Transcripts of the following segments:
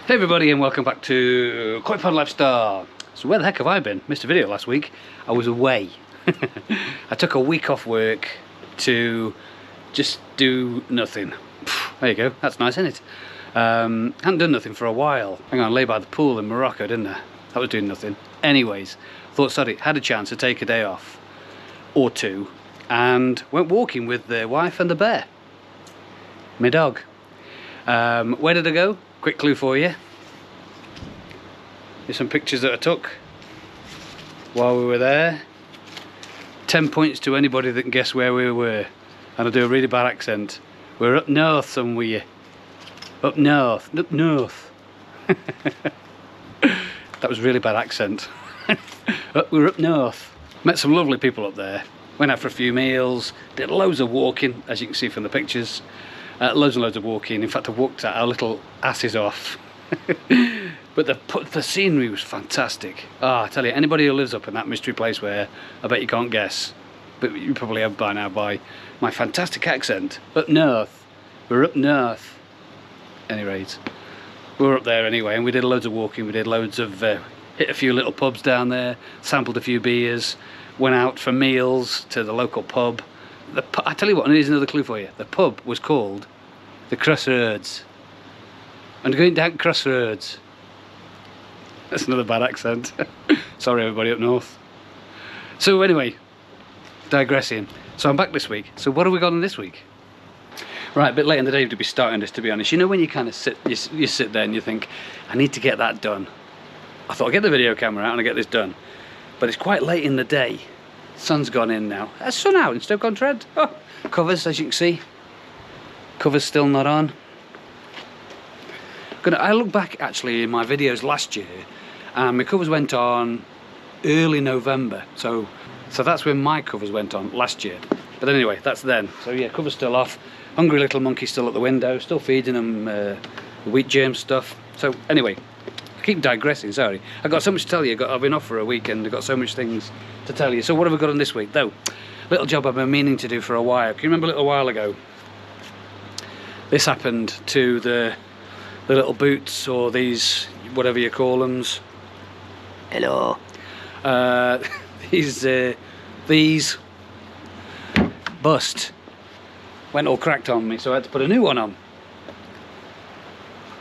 Hey everybody, and welcome back to Quite Fun Lifestyle. So where the heck have I been? Missed a video last week. I was away. I took a week off work to just do nothing. There you go, that's nice, isn't it? Hadn't done nothing for a while. Hang on, lay by the pool in Morocco, didn't I? That was doing nothing. Anyways, thought, sorry, had a chance to take a day off or two and went walking with the wife and the bear. My dog. Where did I go? Quick clue for you. Here's some pictures that I took while we were there. 10 points to anybody that can guess where we were. And I do a really bad accent. We're up north somewhere. Up north. Up north. That was a really bad accent. We're up north. Met some lovely people up there. Went out for a few meals. Did loads of walking, as you can see from the pictures. Loads and loads of walking. In fact, I walked our little asses off. But the scenery was fantastic. I tell you, anybody who lives up in that mystery place where I bet you can't guess, but you probably have by now by my fantastic accent. Up north. We're up north. Any rate, we were up there anyway, and we did loads of walking. We did loads of hit a few little pubs down there, sampled a few beers, went out for meals to the local pub. I tell you what, and here's another clue for you. The pub was called the Crossroads. And going down Crossroads. That's another bad accent. Sorry everybody up north. So anyway, digressing. So I'm back this week. So what have we got on this week? Right, a bit late in the day to be starting this, to be honest. You know when you kind of sit, you sit there and you think, I need to get that done. I thought I'd get the video camera out and I'd get this done. But it's quite late in the day. Sun's gone in now. There's sun out in Stoke-on-Trent. Oh, covers, as you can see. Covers still not on. I look back actually in my videos last year, and my covers went on early November. So that's when my covers went on last year. But anyway, that's then. So yeah, covers still off. Hungry little monkey still at the window. Still feeding them wheat germ stuff. So anyway, I keep digressing, sorry. I've got so much to tell you. I've been off for a week and I've got so much things to tell you. So what have we got on this week though? Little job I've been meaning to do for a while. Can you remember a little while ago? This happened to the little boots, or these, whatever you call them. Hello. These bust. Went all cracked on me, so I had to put a new one on.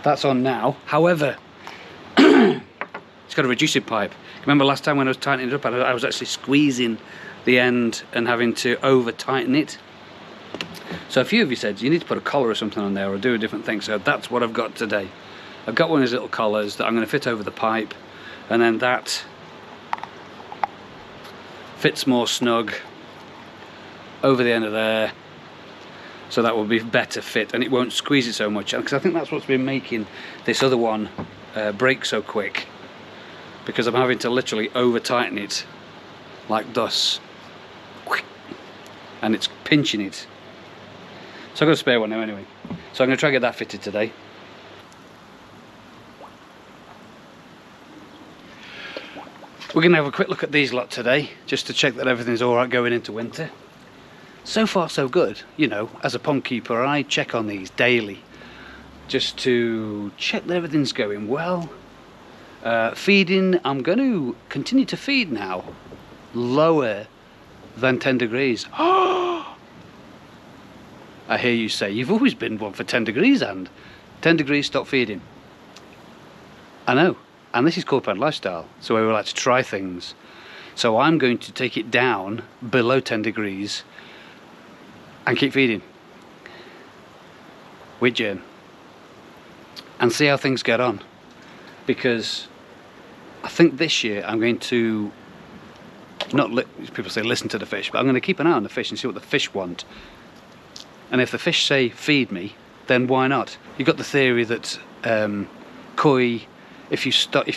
That's on now. However, it's got a reducing pipe. Remember last time when I was tightening it up, I was actually squeezing the end and having to over tighten it. So a few of you said you need to put a collar or something on there or do a different thing. So that's what I've got today. I've got one of these little collars that I'm going to fit over the pipe, and then that fits more snug over the end of there. So that will be better fit and it won't squeeze it so much, because I think that's what's been making this other one break so quick, because I'm having to literally over tighten it like thus, and it's pinching it. So I've got a spare one now anyway, so I'm going to try and get that fitted today. We're going to have a quick look at these lot today, just to check that everything's alright going into winter. So far so good, you know, as a pond keeper I check on these daily, just to check that everything's going well. Feeding, I'm going to continue to feed now, lower than 10 degrees. I hear you say, you've always been one for 10 degrees, and 10 degrees stop feeding. I know, and this is Quite Fun Lifestyle, so we like to try things. So I'm going to take it down below 10 degrees and keep feeding wheat germ and see how things get on, because I think this year I'm going to people say listen to the fish, but I'm going to keep an eye on the fish and see what the fish want. And if the fish say feed me, then why not? You've got the theory that koi, if you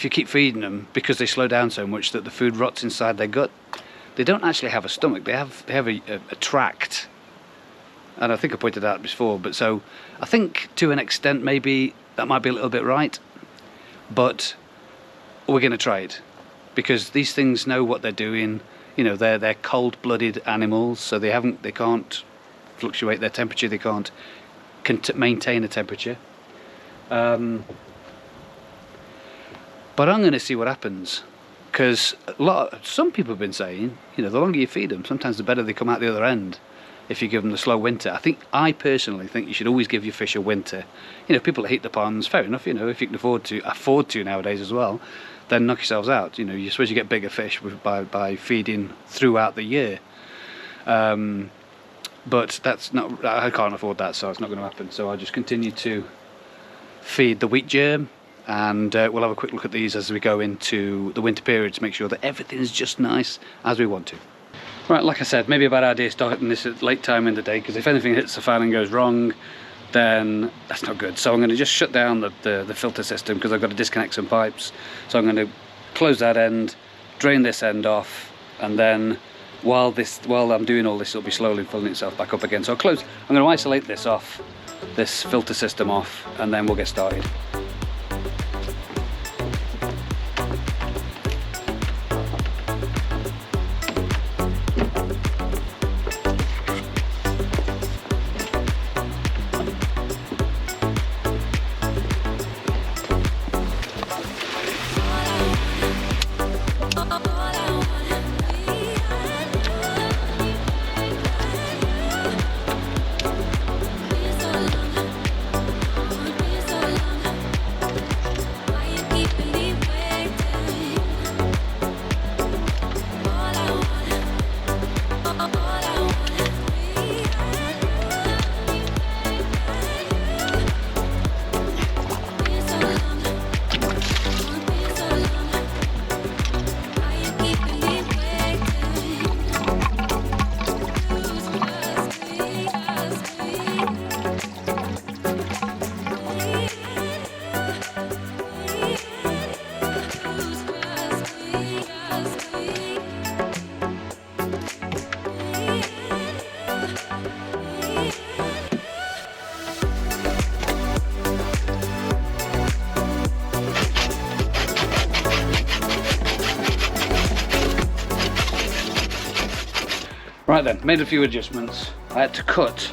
keep feeding them, because they slow down so much that the food rots inside their gut, they don't actually have a stomach. They have a tract. And I think I pointed out before, but so I think to an extent maybe that might be a little bit right, but we're going to try it, because these things know what they're doing. You know, they're cold-blooded animals, so they can't fluctuate their temperature. They can't maintain a temperature. But I'm going to see what happens, because some people have been saying, you know, the longer you feed them, sometimes the better they come out the other end if you give them the slow winter. I personally think you should always give your fish a winter. You know, people that heat the ponds, fair enough, you know, if you can afford to nowadays as well, then knock yourselves out. You know, you suppose you get bigger fish by feeding throughout the year. But that's not, I can't afford that, so it's not going to happen. So I'll just continue to feed the wheat germ, and we'll have a quick look at these as we go into the winter period to make sure that everything's just nice as we want to. Right, like I said, maybe a bad idea starting this at late time in the day, because if anything hits the fan and goes wrong, then that's not good. So I'm going to just shut down the filter system, because I've got to disconnect some pipes. So I'm going to close that end, drain this end off, and then while I'm doing all this, it'll be slowly filling itself back up again. So I'm going to isolate this off, this filter system off, and then we'll get started. Right then, made a few adjustments. I had to cut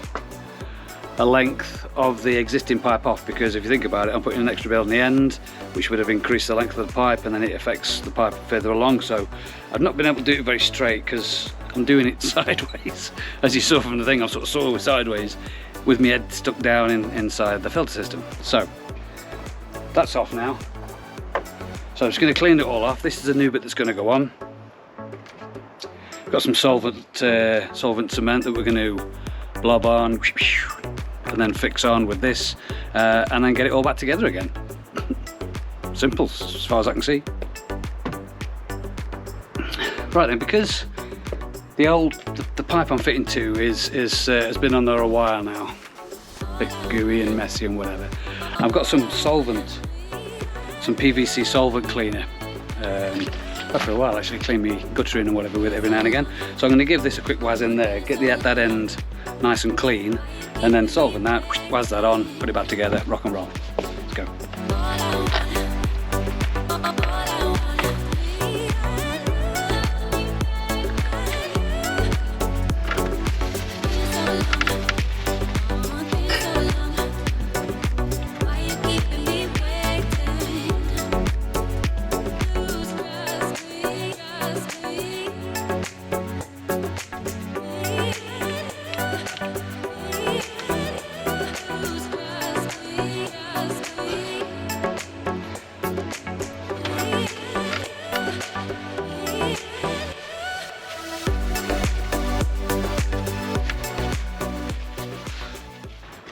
a length of the existing pipe off, because if you think about it, I'm putting an extra bale on the end, which would have increased the length of the pipe, and then it affects the pipe further along. So I've not been able to do it very straight because I'm doing it sideways. As you saw from the thing, I sort of saw it sideways with my head stuck down inside the filter system. So that's off now. So I'm just going to clean it all off. This is a new bit that's going to go on. Got some solvent cement that we're going to blob on and then fix on with this, and then get it all back together again. Simple as far as I can see. Right then, because the pipe I'm fitting to has been on there a while now, a bit gooey and messy and whatever. I've got some solvent, some PVC solvent cleaner. For a while, actually clean me guttering and whatever with it every now and again. So I'm going to give this a quick waz in there, get that end nice and clean, and then solvent that, waz that on, put it back together, rock and roll. Let's go.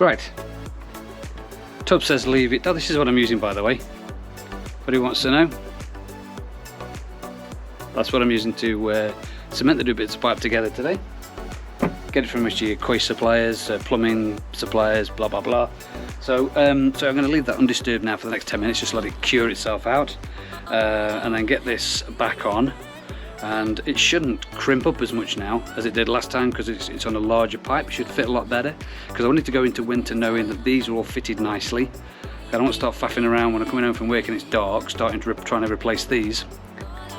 Right, tub says leave it. Oh, this is what I'm using, by the way. But who wants to know? That's what I'm using to cement the two bits of pipe together today. Get it from your koi suppliers, plumbing suppliers, blah blah blah. So I'm going to leave that undisturbed now for the next 10 minutes, just let it cure itself out, and then get this back on. And it shouldn't crimp up as much now as it did last time, because it's on a larger pipe. It should fit a lot better, because I wanted to go into winter knowing that these are all fitted nicely. I don't want to start faffing around when I'm coming home from work and it's dark, trying to replace these.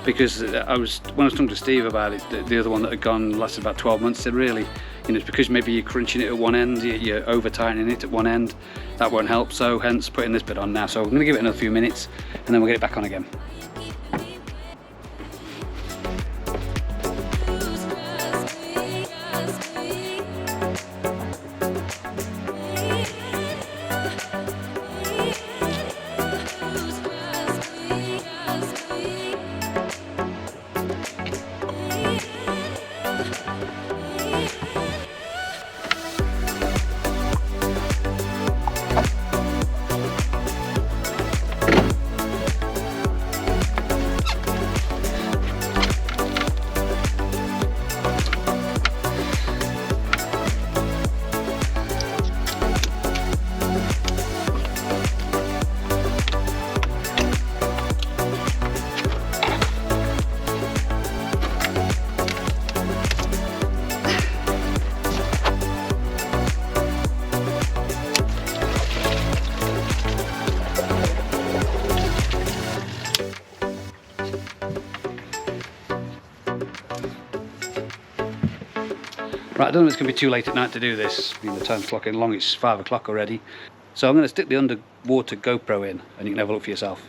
Because when I was talking to Steve about it, the other one that had gone lasted about 12 months, said really, it's because maybe you're crunching it at one end, you're over tightening it at one end, that won't help. So hence putting this bit on now. So I'm going to give it another few minutes and then we'll get it back on again. Right, I don't know if it's going to be too late at night to do this. I mean, the time's clocking along, it's 5 o'clock already. So I'm going to stick the underwater GoPro in and you can have a look for yourself.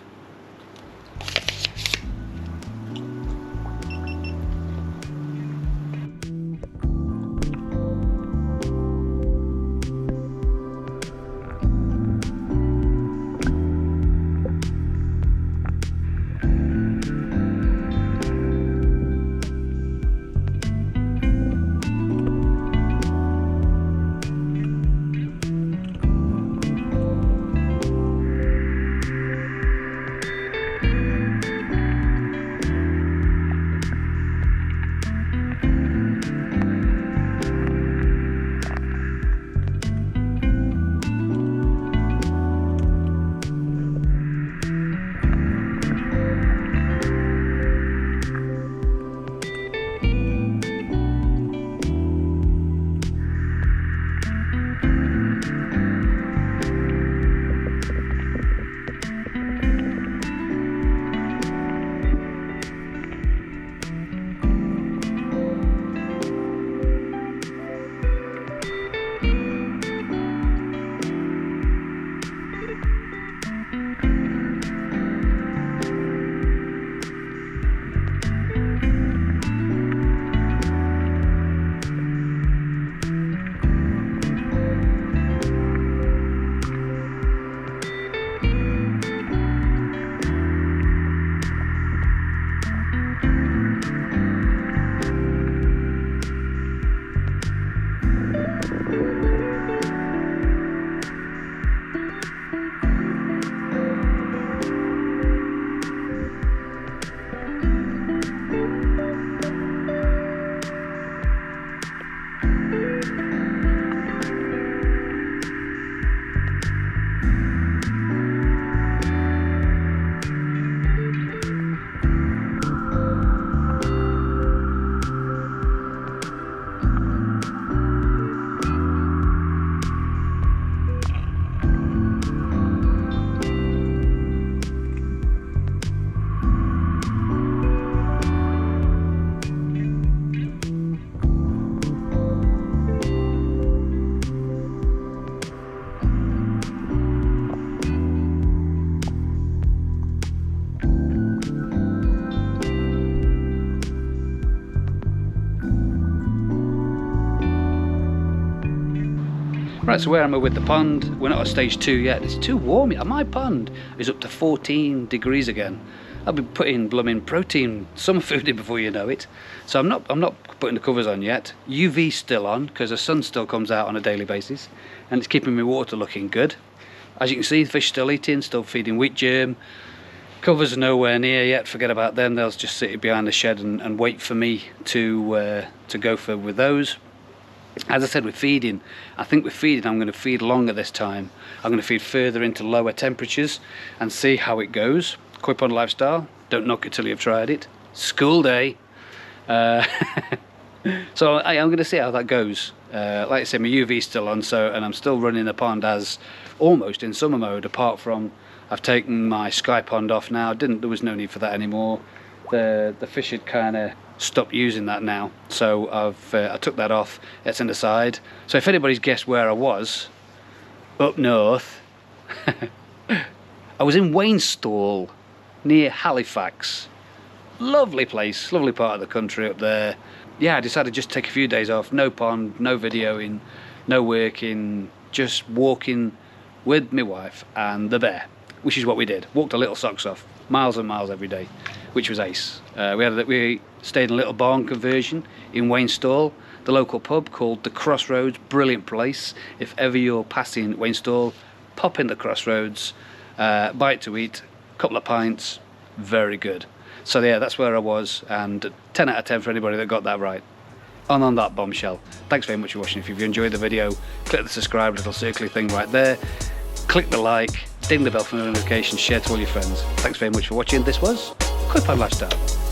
Right, so where am I with the pond? We're not at stage 2 yet. It's too warm. My pond is up to 14 degrees again. I'll be putting blooming protein summer food in before you know it. So I'm not putting the covers on yet. UV still on because the sun still comes out on a daily basis, and it's keeping my water looking good. As you can see, the fish still eating, still feeding wheat germ. Covers are nowhere near yet. Forget about them. They'll just sit behind the shed and wait for me to go for with those. As I said, with feeding, I think with feeding I'm going to feed longer this time. I'm going to feed further into lower temperatures and see how it goes. Koi pond lifestyle, don't knock it till you've tried it. School day. So I'm going to see how that goes. Like I said, my UV's still on, and I'm still running the pond as almost in summer mode, apart from I've taken my sky pond off now. There was no need for that anymore. The fish had kind of stopped using that now, so I took that off. It's in the side. So if anybody's guessed where I was, up north, I was in Wainstall near Halifax. Lovely place, lovely part of the country up there. Yeah, I decided just to take a few days off. No pond, no videoing, no working, just walking with my wife and the bear, which is what we did. Walked our little socks off, miles and miles every day, which was ace. We stayed in a little barn conversion in Wainstall, the local pub called the Crossroads. Brilliant place. If ever you're passing Wainstall, pop in the Crossroads, bite to eat, couple of pints, very good. So yeah, that's where I was, and 10 out of 10 for anybody that got that right. And on that bombshell, thanks very much for watching. If you've enjoyed the video, click the subscribe little circly thing right there, click the like, ding the bell for notifications, share to all your friends. Thanks very much for watching. This was Quick Pod Lifestyle.